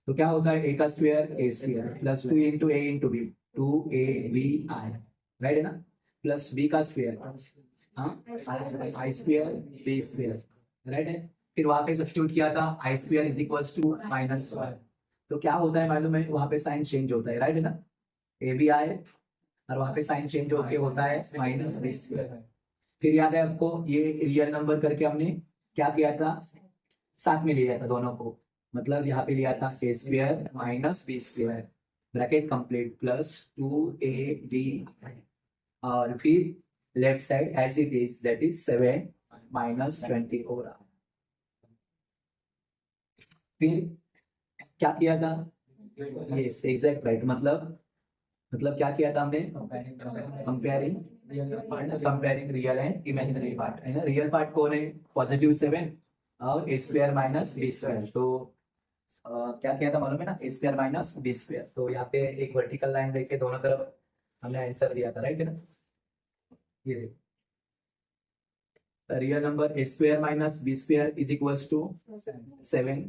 A: तो क्या होता है, a का square a square plus 2 into a into b 2ab right है ना, प्लस b का स्क्वायर हाँ i square b square right है। फिर वहां पे सब्स्टिट्यूट किया था i square is equal to minus one, तो क्या होता है मालूम है, वहां पे साइन चेंज होता है, राइट है ना, ए बी आए और वहां पे साइन चेंज होके होता है माइनस बी स्क्वायर। फिर याद है आपको ये रियल नंबर करके हमने क्या किया था, साथ में लिया था दोनों को, मतलब यहाँ पे लिया था a square minus B square bracket complete plus 2ab और फिर left side as it is that is 7 minus 24। फिर क्या किया था, यस एग्जैक्ट राइट, मतलब क्या किया था हमने, comparing real and imaginary part है ना, रियल पार्ट कौन है पॉजिटिव 7 और ए स्क्वायर माइनस बी स्क्वायर, तो क्या किया था मालूम है ना, ए स्क्वायर माइनस बी स्क्वायर, तो यहाँ पे एक वर्टिकल लाइन देके दोनों तरफ हमने आंसर दिया था, राइट है ना, ये real number A square minus B square is equal to 7,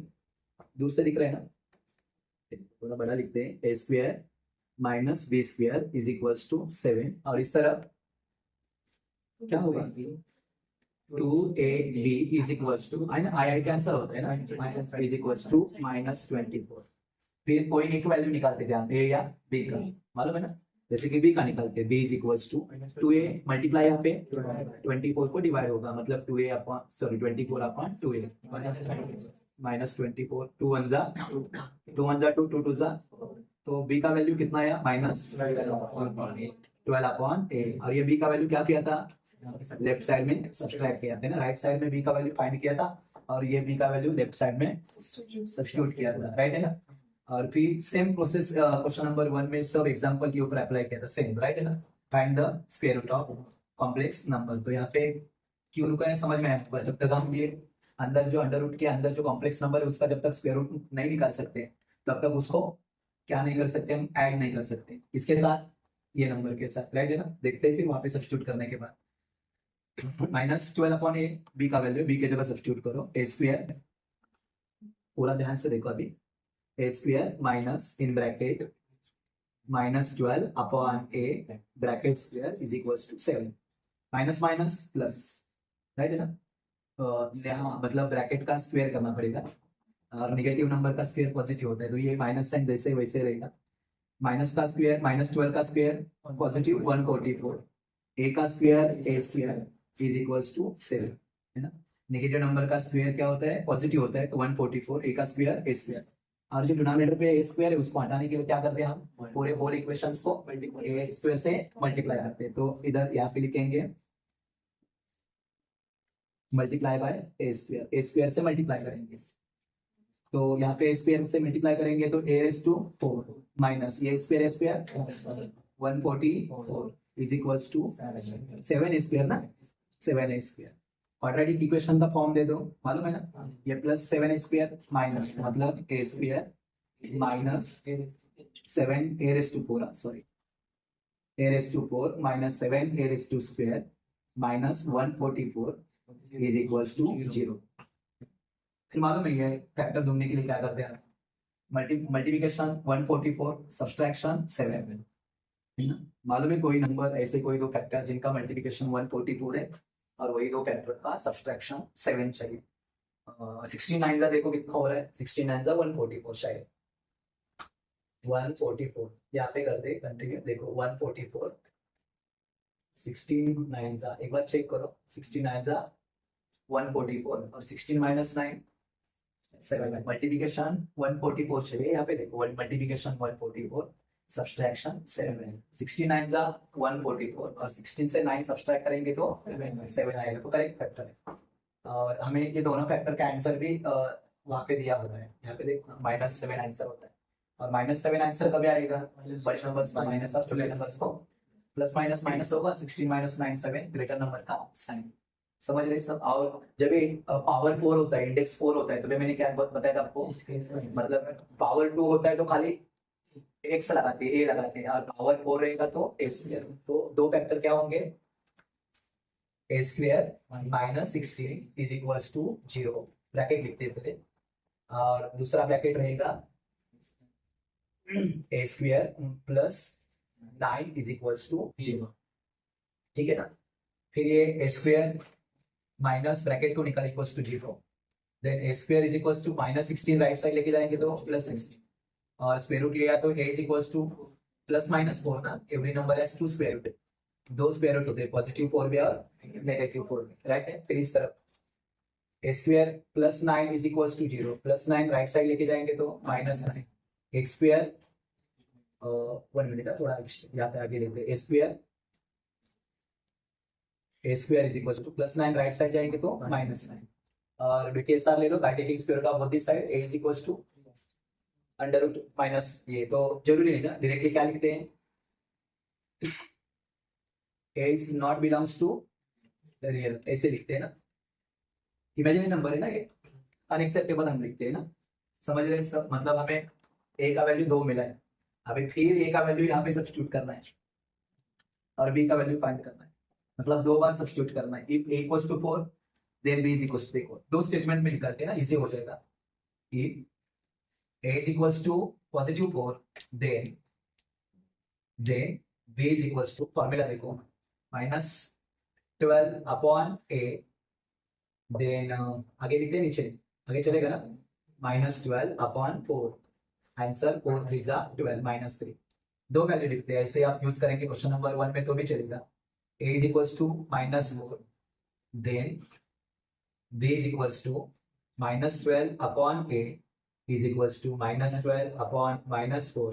A: दूर से दिख रहा है ना, थोड़ा बड़ा लिखते हैं, a square minus B square is equal to 7 और इस तरफ क्या होगा 2ab is equal to i कैंसर होता है ना, इज इक्वल टू माइनस 24। फिर कोई एक वैल्यू निकालते थे हम ए या बी का, मालूम है ना, जैसे कि बी का निकालते हैं, B is equal to 2a multiply यहाँ पे 24 को डिवाइड होगा, मतलब 2a अपॉन sorry 24 upon 2a minus 24, 2 one जा 2, 2 टू जा, तो बी का वैल्यू कितना आया माइनस 12 अपॉन ए, और ये बी का वैल्यू क्या किया था, लेफ्ट साइड में सब्सट्रैक्ट किया था ना, राइट साइड में बी का वैल्यू फाइंड किया था और ये बी का वैल्यू लेफ्ट साइड में सब्स्टिट्यूट किया था, राइट है ना, और फिर सेम प्रोसेस क्वेश्चन नंबर 1 में सब एग्जांपल के ऊपर अप्लाई किया था, सेम राइट है ना, find the square root of complex number, तो यहाँ पे क्यों रुका है समझ में आया, जब तक हम ये अंदर जो अंडर रूट के अंदर जो कॉम्प्लेक्स नंबर है उसका जब तक स्क्वायर रूट नहीं निकाल सकते तब तक उसको क्या नहीं कर सकते, हम ऐड नहीं कर सकते, इसके साथ ये नंबर के साथ, राइट है ना, देखते हैं फिर वहां पे सब्स्टिट्यूट करने के बाद माइनस 12 अपॉन ए, बी का वैल्यू बी के जगह सब्स्टिट्यूट करो, ए स्क्वायर, पूरा ध्यान से देखो अभी, a square minus in bracket minus 12 upon a bracket square is equal to 7, minus minus plus, right है ना, यहाँ मतलब ब्रैकेट का स्क्वायर करना पड़ेगा और नेगेटिव नंबर का स्क्वायर पॉजिटिव होता है, तो ये माइनस साइन जैसे वैसे रहेगा, माइनस का स्क्वायर माइनस 12 का स्क्वायर पॉजिटिव 144, ए का square A square is equal to 7 है ना, नेगेटिव नंबर का स्क्वायर क्या होता है पॉजिटिव होता है, तो 144 ए का स्क्वायर ए स्क्वायर, और जो डिनोमिनेटर पे ए स्क्वायर है उसको हटाने के लिए क्या करते हैं हम, पूरे होल इक्वेशंस को ए स्क्वायर से मल्टीप्लाई करते हैं, तो इधर यहाँ पे लिखेंगे मल्टीप्लाई बाय ए स्क्वायर से मल्टीप्लाई करेंगे, तो यहाँ पे स्क्वायर से मल्टीप्लाई करेंगे तो a रेज़ टू 4 माइनस ये square 144 is equals to 7 square ना, 7 स्क्वायर, क्वाड्रेटिक इक्वेशन का फॉर्म दे दो, मालूम है ना, ये प्लस 7 स्क्वायर माइनस मतलब a square minus 7 a raise to 4 sorry a raise to 4 minus 7 a raise to square minus 144 is equals to 0। फिर मालूम है ये फैक्टर ढूंढने के लिए क्या करते हैं, मल्टीप्लिकेशन 144 सब्सट्रैक्शन 7 है ना, मालूम है कोई नंबर ऐसे कोई दो फैक्टर जिनका मल्टीप्लिकेशन 144 है और वही दो फैक्टर का सब्सट्रैक्शन 7 चाहिए, 69 जा देखो कितना हो रहा है, 69 जा 144 शायद 144, यहाँ पे करते कंटिन्यू देखो 144 69 जा एक बार चेक करो, 69 जा 144 और 16 माइनस 9 7, मल्टीप्लिकेशन 144 चाहिए, यहाँ पे देखो मल्टीप्लिकेशन 144 सब्सट्रैक्शन 7, 69 जा 144 और 16 से 9 सब्सट्रैक्ट करेंगे तो 7 आएगा, तो करेक्ट फैक्टर है, और हमें ये दोनों फैक्टर का आंसर भी वहाँ पे दिया हुआ है, यहाँ पे देखो -7 आंसर होता है, और -7 आंसर कभी आएगा, बड़े नंबर्स का माइनस और छोटे नंबर्स को प्लस माइनस माइनस होगा, 16 माइनस 9 7 ग्रेटर नंबर का साइन, समझ रहे सब, और जब ये पावर 4 होता है इंडेक्स 4 होता है तो मैंने क्या बताया था आपको, मतलब पावर 2 होता है तो खाली एक्स लगाते हैं ए लगाते हैं, और पावर 4 रहेगा तो ए स्क्वायर, तो दो फैक्टर क्या होंगे, a square minus 16 is equals to 0 bracket लिखते हैं पहले, और दूसरा ब्रैकेट रहेगा a square plus 9 is equals to 0, ठीक है ना, फिर ये ए स्क्वायर माइनस ब्रैकेट को निकाल equals to 0, then A square is equals to -16 right side लेके जाएंगे तो +16, और स्क्वायर रूट लिया तो a इज इक्वल्स टू +-4 ना, every number has two square root, दो स्क्वायर रूट होते हैं, +4 भी और -4 भी, राइट है। फिर इस तरफ a square +9 is equals to 0, +9 right side लेके जाएंगे तो -9, x स्क्वायर 1 मिनट है, थोड़ा यहाँ पे आगे लेते हैं, a square is equals to +9 right side जाएंगे तो -9, और BTSR ले लो, by taking square root of both the side, a is equals to under root minus, ये तो जरूरी नहीं ना, डायरेक्टली क्या लिखते हैं, a is not belongs to real, ऐसे लिखते हैं ना, इमेजिनरी नंबर है ना ये, अनएक्सेप्टेबल हम लिखते हैं ना, समझ रहे हैं सब, मतलब हमें a का वैल्यू 2 मिला है, अभी फिर a का वैल्यू यहाँ पे सब्स्टिट्यूट करना है और b का वैल्यू फाइंड करना है, मतलब 2 बार सब्स्टिट्यूट करना है, if a equals to 4 then b is equals to 4, दो स्टेटमेंट में निकालते हैं ना, इजी हो जाएगा, if a is equals to +4 then b is equals to, formula देखो, -12 अपॉन a, देन आगे लिखते हैं, नीचे आगे चलेगा ना, -12 अपॉन 4, आंसर 4 3 जा 12 -3, दो वैल्यू लिखते हैं, ऐसे आप यूज करेंगे क्वेश्चन नंबर 1 में तो भी चलेगा, a is equals to -4 then b is equals to -12 upon a is equals to -12 upon -4,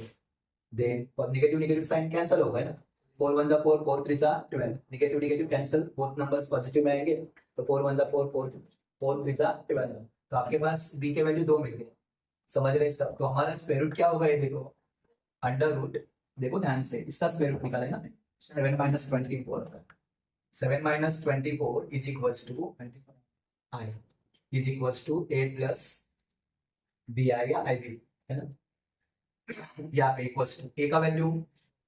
A: then negative negative sign cancel होगा ना, 4 1 जा 4 4 3 जा 12, negative negative cancel, both numbers positive में आएंगे तो 4 1 जा 4 4 3 जा 12, तो आपके पास b के वैल्यू 2 मिल गए, समझ रहे सब। तो हमारा स्क्वायर रूट क्या होगा, ये देखो अंडर रूट, देखो ध्यान से, इसका स्क्वायर रूट निकाले ना, 7 - 24, 7 - 24 is equals to i is equals to a plus b आएगा i b, है ना, यहाँ पे इक्वल्स टू a का वैल्यू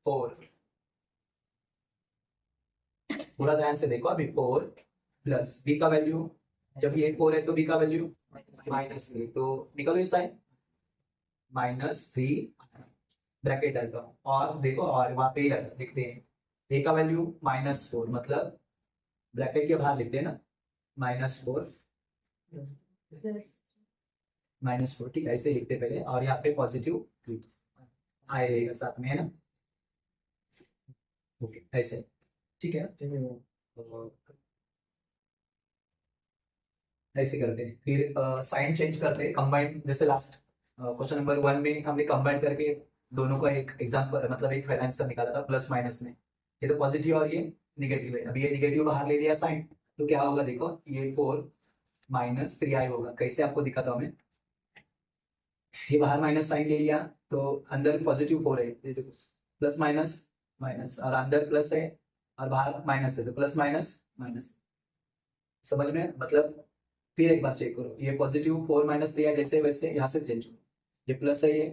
A: 4, पूरा ध्यान से देखो, अभी 4 प्लस b का वैल्यू, जब ये 4 है तो b का वैल्यू -3, तो निकलो ये साइन -3 ब्रैकेट डालता हूँ, और देखो और वहां पे ही लिखते हैं a का वैल्यू -4, मतलब ब्रैकेट के बाहर लिखते हैं ना, -4 -4, ठीक है, ऐसे लिखते पहले, और यहाँ पे +3 आए रहेगा साथ में, है ना, ओके ऐसे, ठीक है ना, तो ऐसे करते हैं, फिर साइन चेंज करते हैं, कंबाइन, जैसे लास्ट क्वेश्चन नंबर 1 में हमने कंबाइन करके दोनों का एक एग्जांपल, मतलब एक आंसर निकाला था प्लस माइनस में, ये तो पॉजिटिव और ये निगेटिव है, अभी ये निगेटिव बाहर ले लिया साइन, तो क्या होगा देखो, ये 4 -3i होगा, कैसे आपको दिखाता हूँ मैं, ये बाहर माइनस साइन ले लिया तो अंदर +4 है, ये देखो प्लस माइनस माइनस, और अंदर प्लस है और बाहर माइनस है, तो प्लस माइनस माइनस, समझ में, मतलब फिर एक बार चेक करो, ये +4 -3 है, जैसे वैसे यहाँ से चेंज हो, ये प्लस है, ये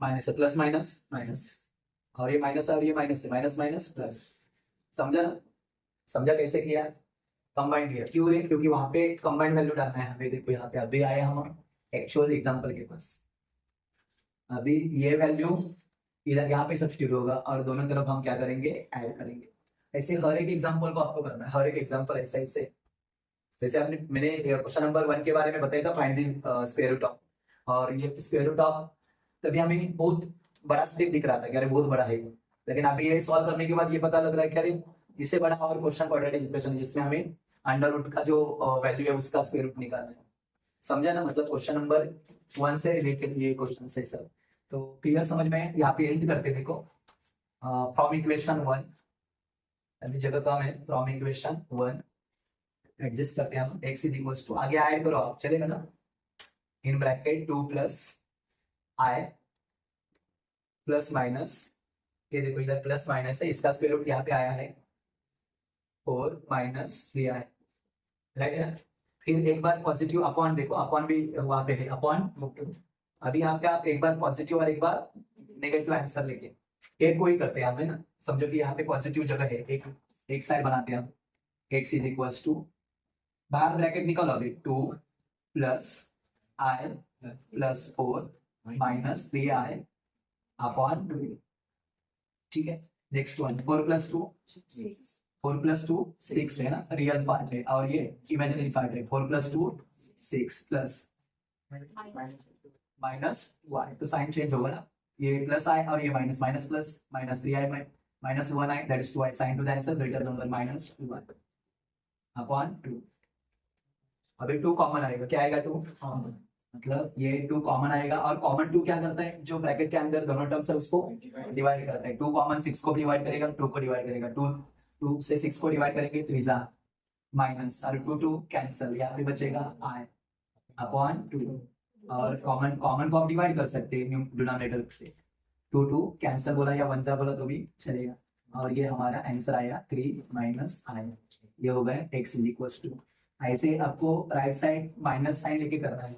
A: माइनस है, प्लस माइनस माइनस, और ये माइनस है और ये माइनस है, माइनस माइनस प्लस, समझा ना, समझा कैसे किया, कंबाइंड किया, क्यों रे, क्योंकि वहां पे कंबाइंड वैल्यू डालना है हमें, देखो यहाँ पे अभी आए हम एक्चुअल एग्जांपल के पास, अभी ये वैल्यू इधर यहाँ पे सब्स्टिट्यूट होगा और दोनों तरफ हम क्या करेंगे, ऐड करेंगे, ऐसे हर एक एग्जांपल को आपको करना है, हर एक एग्जांपल ऐसे ऐसे, जैसे आपने, मैंने क्वेश्चन नंबर 1 के बारे में बताया था, find the square root of, और ये स्क्वायर रूट ऑफ तभी हमें बहुत बड़ा स्टेप दिख रहा था कि अरे बहुत बड़ा है, लेकिन अभी ये सॉल्व करने के बाद ये पता लग रहा है कि अरे इससे बड़ा और क्वेश्चन क्वाड्रेटिक इक्वेशन है, जिसमें हमें अंडर रूट का जो वैल्यू है उसका स्क्वायर रूट निकालना है, समझा ना, मतलब क्वेश्चन नंबर 1 से रिलेटेड ये क्वेश्चन है सर, तो क्लियर समझ में, यहाँ पे एंड करते देखो, फ्रॉम इक्वेशन 1, अभी जगह कम है, फ्रॉम इक्वेशन 1 एडजस्ट करते हैं हम, x इज इक्वल्स टू, आगे ऐड करो आप, चलेगा ना, इन bracket 2 plus i plus minus, ये देखो इधर प्लस माइनस है, इसका स्क्वायर रूट यहाँ पे आया है 4 -3i, राइट है, फिर एक बार पॉजिटिव अपॉन, देखो अपॉन भी वहां पे है, अपॉन, अभी यहाँ पे आप एक बार पॉजिटिव और एक बार नेगेटिव आंसर लेके एक को ही करते हैं, है ना, समझो कि यहाँ पे पॉजिटिव जगह है, एक साइड बनाते हैं हम, x इज इक्वल्स टू, बाहर ब्रैकेट निकालो अभी, 2 plus i plus 4 -3i upon 2, ठीक है, नेक्स्ट वन 4 + 2 4 प्लस 2 6 है ना, रियल पार्ट है, और ये इमेजिनरी पार्ट है। 4 प्लस 2 6 प्लस माइनस y, तो साइन चेंज होगा ना, ये प्लस आई और ये minus, minus plus minus 3i minus 1i, that is 2i, sign to the answer greater number minus 2i upon 2। अभी 2 कॉमन आएगा, क्या आएगा 2, मतलब ये 2 कॉमन आएगा, और कॉमन 2 क्या करता है, जो ब्रैकेट के अंदर दोनों टर्म्स है उसको डिवाइड करता है। 2 कॉमन 6 को डिवाइड करेगा, 2 को डिवाइड करेगा, 2 से 6 को डिवाइड करेंगे, 3 जा माइनस, और 2 कैंसिल, यहाँ पे बचेगा i अपॉन 2, और कॉमन को आप डिवाइड कर सकते हैं डिनोमिनेटर से, 2 कैंसिल बोला या 1 जा बोला तो भी चलेगा, और ये हमारा आंसर आया 3 माइनस i, ये हो गया x इज इक्वल टू। ऐसे आपको राइट साइड माइनस साइन लेके करना है,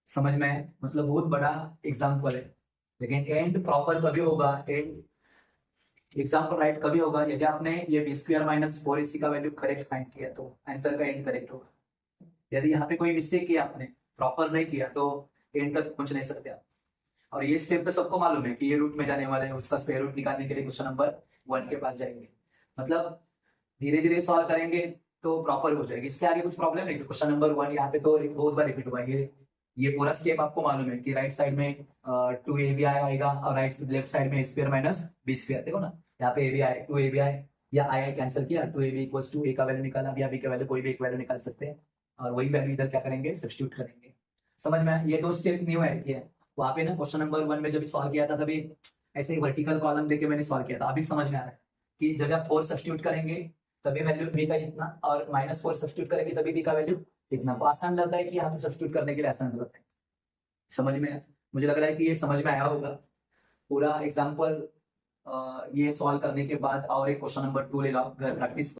A: समझ में है, मतलब बहुत बड़ा एग्जाम्पल है, लेकिन एंड प्रॉपर कभी होगा, एंड एग्जाम्पल राइट कभी होगा, यदि आपने ये बी स्क्वायर माइनस 4 इसी का वैल्यू करेक्ट फाइंड किया तो आंसर का एंड करेक्ट होगा। यदि यहाँ पे कोई मिस्टेक किया आपने, प्रॉपर नहीं किया, तो एंड तक पहुंच नहीं सकते आप। और ये स्टेप तो सबको मालूम है कि ये रूट में जाने वाला है, उसका स्क्वायर रूट निकालने के लिए क्वेश्चन नंबर 1 के पास जाएंगे, मतलब धीरे धीरे सॉल्व करेंगे तो प्रॉपर हो जाएगी। इसके आगे कुछ प्रॉब्लम नहीं, क्वेश्चन नंबर 1 यहाँ पे तो बहुत बार रिपीट हुआ, ये पूरा स्टेप आपको मालूम है कि राइट साइड में 2ab आएगा, और राइट लेफ्ट साइड में स्क्वायर माइनस बी स्क्वायर, देखो ना यहाँ पे ab आए, 2ab आए, या आई कैंसिल किया, 2ab इक्वल्स टू a का वैल्यू निकाला, या b का वैल्यू कोई भी एक वैल्यू निकाल सकते हैं, और वही वैल्यू इधर क्या करेंगे, सब्स्टिट्यूट करेंगे। समझ में, ये 2 स्टेप न्यू ऐड किया है। वहाँ पे ना क्वेश्चन नंबर 1 में जब सॉल्व किया था तभी ऐसे वर्टिकल कॉलम देके मैंने सॉल्व किया था, अभी समझ में आ रहा है कि जब आप 4 सब्स्टिट्यूट करेंगे तभी वैल्यू b का इतना, और माइनस 4 सब्स्टिट्यूट करेंगे तभी b का वैल्यू इतना, तो आसान लगता है कि यहाँ पे सब्स्टिट्यूट करने के लिए आसान लगता है। समझ में, मुझे लग रहा है कि ये समझ में आया होगा पूरा एग्जाम्पल। ये सॉल्व करने के बाद और एक क्वेश्चन नंबर 2 ले लो, घर प्रैक्टिस